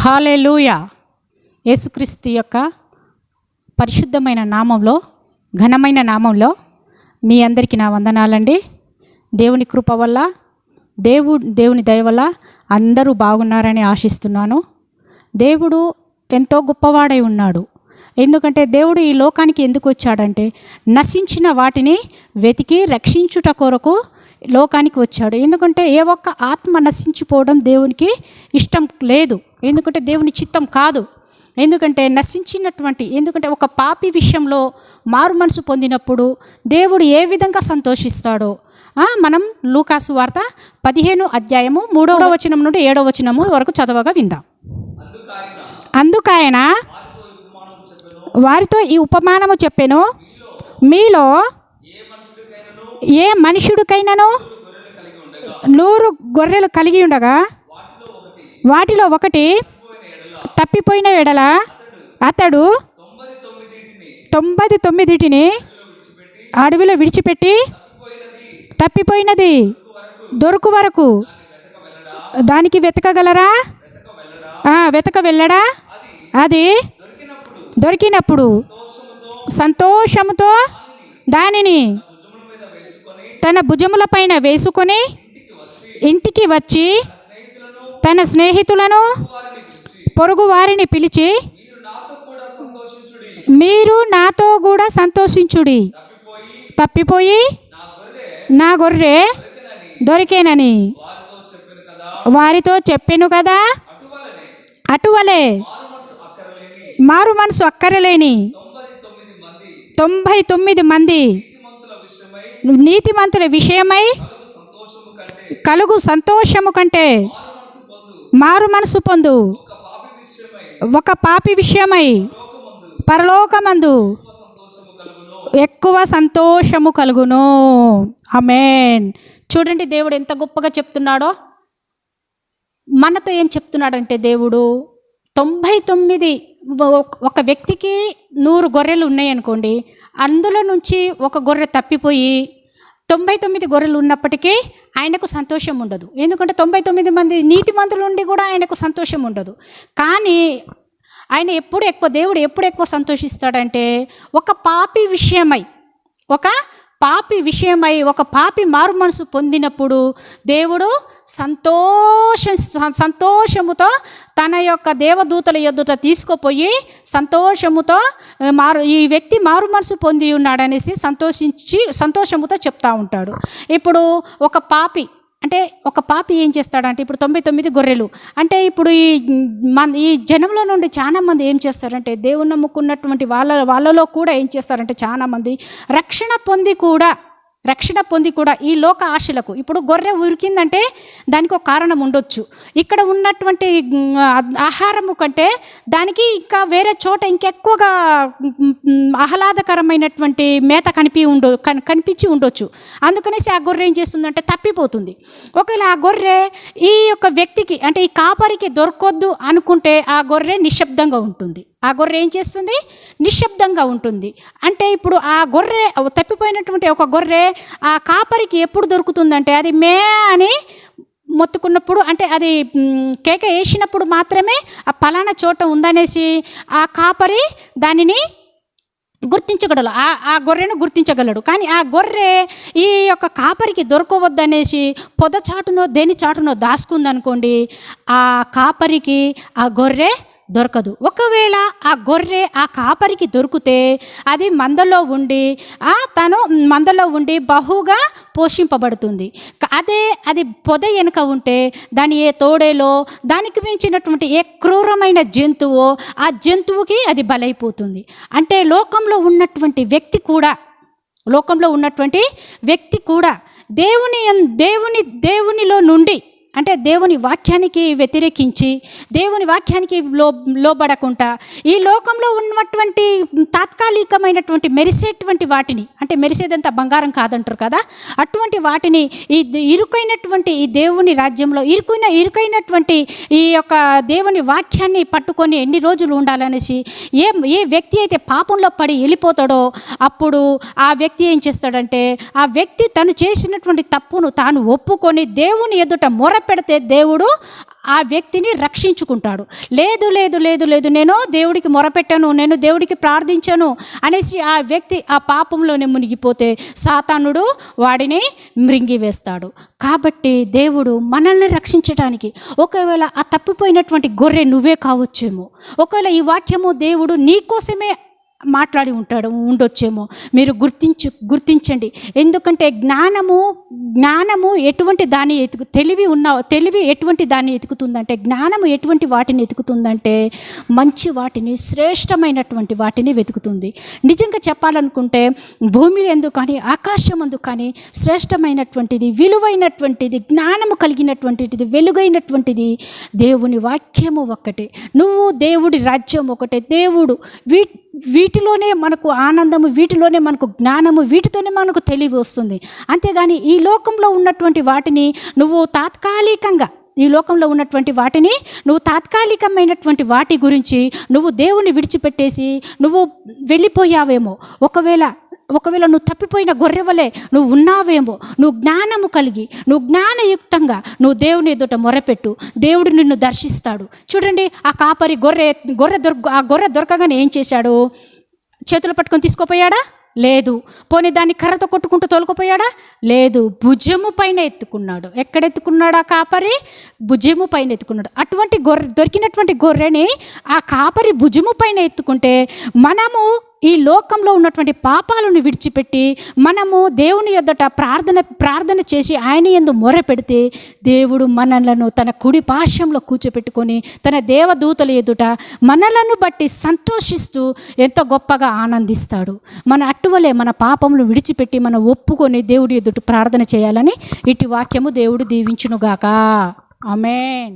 హల్లెలూయా. యేసుక్రీస్తు యొక్క పరిశుద్ధమైన నామంలో, ఘనమైన నామంలో మీ అందరికీ నా వందనాలండి. దేవుని కృప వల్ల, దేవుని దయ వల్ల అందరూ బాగున్నారని ఆశిస్తున్నాను. దేవుడు ఎంతో గొప్పవాడై ఉన్నాడు. ఎందుకంటే దేవుడు ఈ లోకానికి ఎందుకు వచ్చాడంటే నశించిన వాటిని వెతికి రక్షించుట కొరకు లోకానికి వచ్చాడు. ఎందుకంటే ఏ ఒక్క ఆత్మ నశించిపోవడం దేవునికి ఇష్టం లేదు. ఎందుకంటే దేవుని చిత్తం కాదు. ఎందుకంటే ఒక పాపి విషయంలో మారు మనసు పొందినప్పుడు దేవుడు ఏ విధంగా సంతోషిస్తాడో మనం లూకాసు వార్త 15వ అధ్యాయము 3వ వచనం నుండి 7వ వచనము వరకు చదవగా విందాం. అందుకాయన వారితో ఈ ఉపమానము చెప్పెను, మీలో ఏ మనుషుడికైనాను 100 గొర్రెలు కలిగి ఉండగా వాటిలో ఒకటి తప్పిపోయిన ఎడల అతడు 99టిని అడవిలో విడిచిపెట్టి తప్పిపోయినది దొరుకు వరకు దానికి వెతకగలరా? వెతక వెళ్ళడా? అది దొరికినప్పుడు సంతోషముతో దానిని తన భుజముల పైన వేసుకొని ఇంటికి వచ్చి తన స్నేహితులను పొరుగు వారిని పిలిచి, మీరు నాతో కూడా సంతోషించుడి, తప్పిపోయి నా గొర్రె దొరికేనని వారితో చెప్పెను కదా. అటువలే మారు మనసు అక్కరలేని 99 మంది నీతిమంతుల విషయమై కలుగు సంతోషము కంటే మారు మనసు పొందు ఒక పాపి విషయమై పరలోకమందు ఎక్కువ సంతోషము కలుగును. ఆమేన్. చూడండి దేవుడు ఎంత గొప్పగా చెప్తున్నాడో. మనతో ఏం చెప్తున్నాడంటే దేవుడు 99 ఒక వ్యక్తికి 100 గొర్రెలు ఉన్నాయనుకోండి, అందులో నుంచి ఒక గొర్రె తప్పిపోయి 99 గొర్రెలు ఉన్నప్పటికీ ఆయనకు సంతోషం ఉండదు. ఎందుకంటే 99 మంది నీతిమంతుల నుండి కూడా ఆయనకు సంతోషం ఉండదు. కానీ దేవుడు ఎప్పుడు ఎక్కువ సంతోషిస్తాడంటే ఒక పాపి విషయమై ఒక పాపి మారు మనసు పొందినప్పుడు దేవుడు సంతోషముతో తన యొక్క దేవదూతల ఎదుట తీసుకుపోయి సంతోషముతో ఈ వ్యక్తి మారు మనసు పొంది ఉన్నాడనేసి సంతోషముతో చెప్తా ఉంటాడు. ఇప్పుడు ఒక పాపి ఏం చేస్తాడంటే, ఇప్పుడు 99 గొర్రెలు అంటే ఇప్పుడు ఈ జనంలో నుండి చాలామంది ఏం చేస్తారంటే, దేవుని నమ్ముకున్నటువంటి వాళ్ళలో కూడా ఏం చేస్తారంటే చాలామంది రక్షణ పొంది కూడా ఈ లోక ఆశలకు, ఇప్పుడు గొర్రె ఉరికిందంటే దానికి ఒక కారణం ఉండొచ్చు. ఇక్కడ ఉన్నటువంటి ఆహారము కంటే దానికి ఇంకా వేరే చోట ఇంకెక్కువగా ఆహ్లాదకరమైనటువంటి మేత కనిపించి ఉండొచ్చు. అందుకనేసి ఆ గొర్రె ఏం చేస్తుందంటే తప్పిపోతుంది. ఒకవేళ ఆ గొర్రె ఈ యొక్క వ్యక్తికి అంటే ఈ కాపరికి దొరకొద్దు అనుకుంటే ఆ గొర్రె నిశ్శబ్దంగా ఉంటుంది. ఆ గొర్రె ఏం చేస్తుంది? నిశ్శబ్దంగా ఉంటుంది. అంటే ఇప్పుడు ఆ గొర్రె తప్పిపోయినటువంటి ఒక గొర్రె ఆ కాపరికి ఎప్పుడు దొరుకుతుందంటే అది మే అని మొత్తుకున్నప్పుడు, అంటే అది కేక వేసినప్పుడు మాత్రమే ఆ పలానా చోట ఉందనేసి ఆ కాపరి దానిని గుర్తించగలడు, ఆ గొర్రెను గుర్తించగలడు. కానీ ఆ గొర్రె ఈ యొక్క కాపరికి దొరకవద్దనేసి పొదచాటునో దేని చాటునో దాచుకుందనుకోండి, ఆ కాపరికి ఆ గొర్రె దొరకదు. ఒకవేళ ఆ గొర్రె ఆ కాపరికి దొరికితే అది తను మందలో ఉండి బహుగా పోషింపబడుతుంది. అది పొద వెనుక ఉంటే దాని ఏ తోడేలో దానికి మించినటువంటి ఏ క్రూరమైన జంతువో ఆ జంతువుకి అది బలైపోతుంది. అంటే లోకంలో ఉన్నటువంటి వ్యక్తి కూడా దేవునిలో నుండి, అంటే దేవుని వాక్యానికి వ్యతిరేకించి దేవుని వాక్యానికి లోబడకుండా ఈ లోకంలో ఉన్నటువంటి తాత్కాలికమైనటువంటి మెరిసేటువంటి వాటిని, అంటే మెరిసేదంతా బంగారం కాదంటారు కదా, అటువంటి వాటిని ఈ ఇరుకైనటువంటి ఈ దేవుని రాజ్యంలో ఇరుకైనటువంటి ఈ యొక్క దేవుని వాక్యాన్ని పట్టుకొని ఎన్ని రోజులు ఉండాలనేసి ఏ వ్యక్తి అయితే పాపంలో పడి వెళ్ళిపోతాడో అప్పుడు ఆ వ్యక్తి ఏం చేస్తాడంటే, ఆ వ్యక్తి తను చేసినటువంటి తప్పును తాను ఒప్పుకొని దేవుని ఎదుట మొర పెడితే దేవుడు ఆ వ్యక్తిని రక్షించుకుంటాడు. లేదు లేదు లేదు లేదు నేను దేవుడికి మొరపెట్టాను, నేను దేవుడికి ప్రార్థించాను అనేసి ఆ వ్యక్తి ఆ పాపంలోనే మునిగిపోతే సాతానుడు వాడిని మృంగివేస్తాడు. కాబట్టి దేవుడు మనల్ని రక్షించడానికి, ఒకవేళ ఆ తప్పిపోయినటువంటి గొర్రె నువ్వే కావచ్చేమో, ఒకవేళ ఈ వాక్యము దేవుడు నీ కోసమే మాట్లాడి ఉండొచ్చేమో, మీరు గుర్తించండి. ఎందుకంటే జ్ఞానము ఎటువంటి దాన్ని తెలివి ఎటువంటి దాన్ని ఎతుకుతుందంటే, జ్ఞానము ఎటువంటి వాటిని ఎతుకుతుందంటే మంచి వాటిని, శ్రేష్టమైనటువంటి వాటిని వెతుకుతుంది. నిజంగా చెప్పాలనుకుంటే భూమి ఎందు కానీ ఆకాశం అందు కానీ శ్రేష్టమైనటువంటిది, విలువైనటువంటిది, జ్ఞానము కలిగినటువంటిది, వెలుగైనటువంటిది దేవుని వాక్యము ఒక్కటే. నువ్వు దేవుడి రాజ్యం ఒకటే. దేవుడు వీటిలోనే మనకు ఆనందము, వీటిలోనే మనకు జ్ఞానము, వీటితోనే మనకు తెలివి వస్తుంది. అంతేగాని ఈ లోకంలో ఉన్నటువంటి వాటిని నువ్వు తాత్కాలికమైనటువంటి వాటి గురించి నువ్వు దేవుని విడిచిపెట్టేసి నువ్వు వెళ్ళిపోయావేమో. ఒకవేళ నువ్వు తప్పిపోయిన గొర్రెవలే నువ్వు ఉన్నావేమో. నువ్వు జ్ఞానము కలిగి, నువ్వు జ్ఞానయుక్తంగా నువ్వు దేవుని ఎదుట మొరపెట్టు, దేవుడు నిన్ను దర్శిస్తాడు. చూడండి, ఆ కాపరి గొర్రె దొరకగానే ఏం చేశాడు? చేతులు పట్టుకొని తీసుకోపోయాడా? లేదు. పోనీ దాన్ని కర్రతో కొట్టుకుంటూ తోలుకుపోయాడా? లేదు. భుజము పైన ఎత్తుకున్నాడు. ఎక్కడ ఎత్తుకున్నాడు? ఆ కాపరి భుజము పైన ఎత్తుకున్నాడు. అటువంటి దొరికినటువంటి గొర్రెని ఆ కాపరి భుజము పైన ఎత్తుకుంటే మనము ఈ లోకంలో ఉన్నటువంటి పాపాలను విడిచిపెట్టి మనము దేవుని ఎదుట ప్రార్థన చేసి ఆయన యందు మొర పెడితే దేవుడు మనలను తన కుడి పార్శ్వంలో కూర్చోపెట్టుకొని తన దేవదూతల ఎదుట మనలను బట్టి సంతోషిస్తూ ఎంతో గొప్పగా ఆనందిస్తాడు. మన అటువలే మన పాపములు విడిచిపెట్టి మనం ఒప్పుకొని దేవుడి ఎదుట ప్రార్థన చేయాలని ఇటు వాక్యము దేవుడు దీవించునుగాక. ఆమేన్.